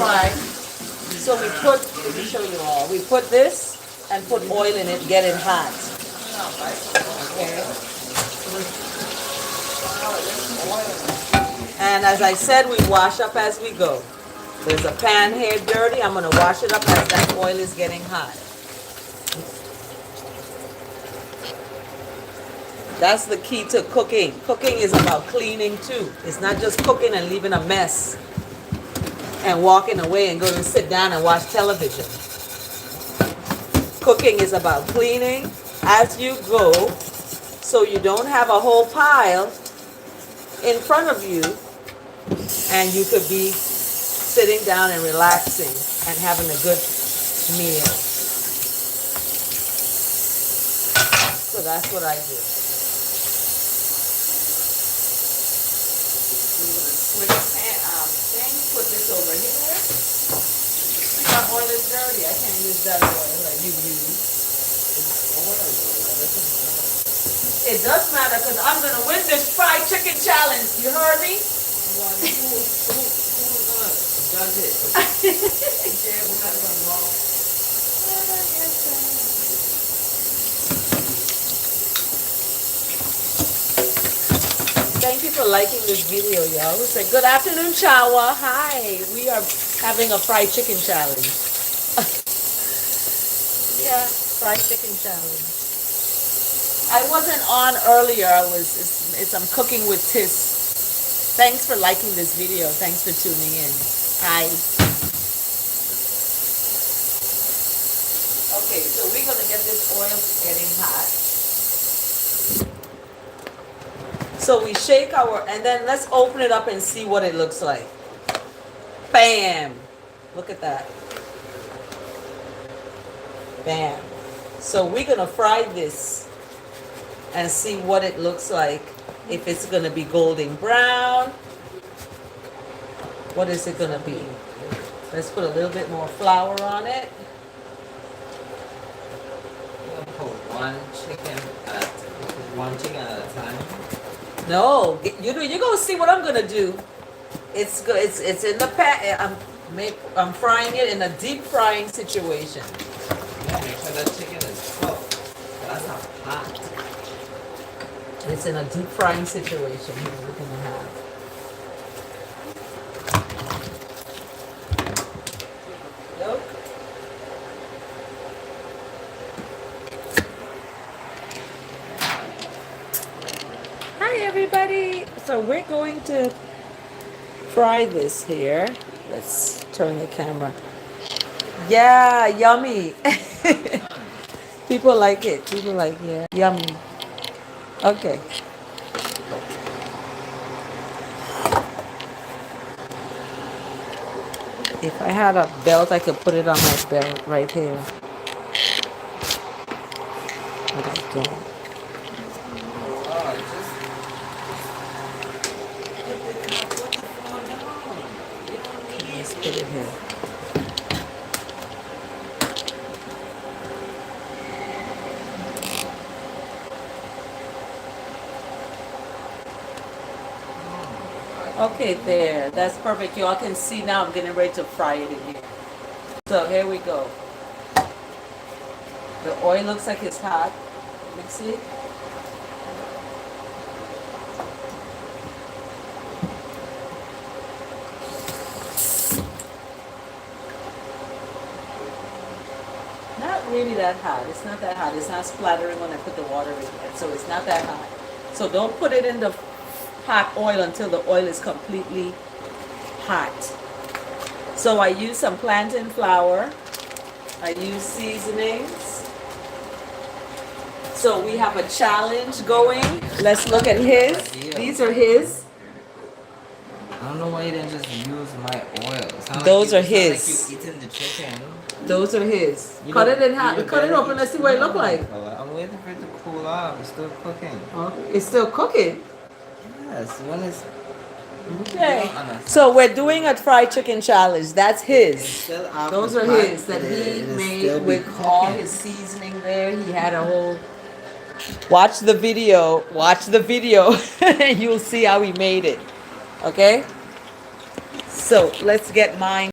fry. So we put, let me show you all. We put this and put oil in it, get it hot. Okay. And as I said, we wash up as we go. There's a pan here dirty. I'm going to wash it up as that oil is getting hot. That's the key to cooking. Cooking is about cleaning too. It's not just cooking and leaving a mess and walking away and going to sit down and watch television. Cooking is about cleaning as you go so you don't have a whole pile in front of you and you could be sitting down and relaxing and having a good meal. So that's what I do. We're gonna switch thing, put this over here. My oil is dirty. I can't use that oil that you use. It does matter because I'm gonna win this fried chicken challenge. You heard me? Does it? Thank you for liking this video, y'all. We say good afternoon, Chawa. Hi. We are having a fried chicken challenge. Yeah, fried chicken challenge. I wasn't on earlier. I'm cooking with Tis. Thanks for liking this video. Thanks for tuning in. Hi. Okay, so we're gonna get this oil getting hot. So we shake and then let's open it up and see what it looks like. Bam! Look at that. Bam. So we're gonna fry this and see what it looks like. If it's gonna be golden brown, what is it gonna be? Let's put a little bit more flour on it. You're gonna put one chicken at a time. No, you're gonna see what I'm gonna do. It's good. It's in the pan. I'm frying it in a deep frying situation. Yeah, make sure that chicken is cooked. That's not hot. It's in a deep frying situation here we're gonna have. Nope. Hi everybody. So we're going to fry this here. Let's turn the camera. Yeah, yummy. People like it. People like, yeah, yummy. Okay. If I had a belt, I could put it on my belt right here. But I don't. Let's put it here. Okay, there. That's perfect. Y'all can see now I'm getting ready to fry it in here. So here we go. The oil looks like it's hot. Let me see. Not really that hot. It's not that hot. It's not splattering when I put the water in it. So it's not that hot. So don't put it in the hot oil until the oil is completely hot. So I use some plantain flour. I use seasonings. So we have a challenge going. Let's look at his. These are his. I don't know why you didn't just use my oil. Those are his. Like you eating the chicken. Those are his. Cut it in half. Cut it open. Let's see what it look like. I'm waiting for it to cool off. It's still cooking. Oh, it's still cooking. Yes, when it's Okay. So we're doing a fried chicken challenge. That's his. Those are his that he made with all his seasoning there. He had a whole. Watch the video. Watch the video, and you'll see how he made it. Okay. So let's get mine.